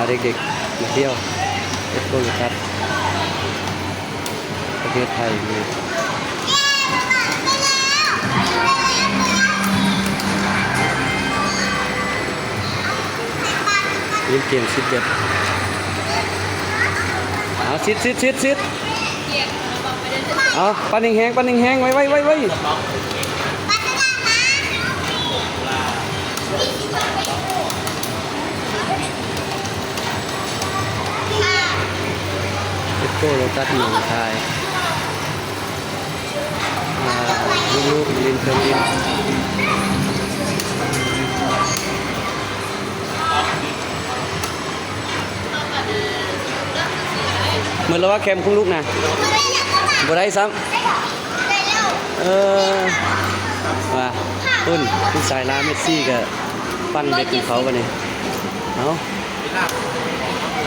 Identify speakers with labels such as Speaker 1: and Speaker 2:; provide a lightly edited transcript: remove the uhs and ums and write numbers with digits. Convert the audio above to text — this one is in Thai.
Speaker 1: เด็กๆมาเที่ยวเอ็กโกลูตัสประเทศไทยมีเล่นเกมซิดเด็ดเอาซิดเอาปันแห้งไว้เอ็กโกลูตัสหนองคายลูกลินเครื่องบินเหมือนเราว่าแคมป์ของลูกนะบ่ได้ซ้ำว่าคุณสายลาเมสซี่กับปั้นเด็กของเขากันนี่เอา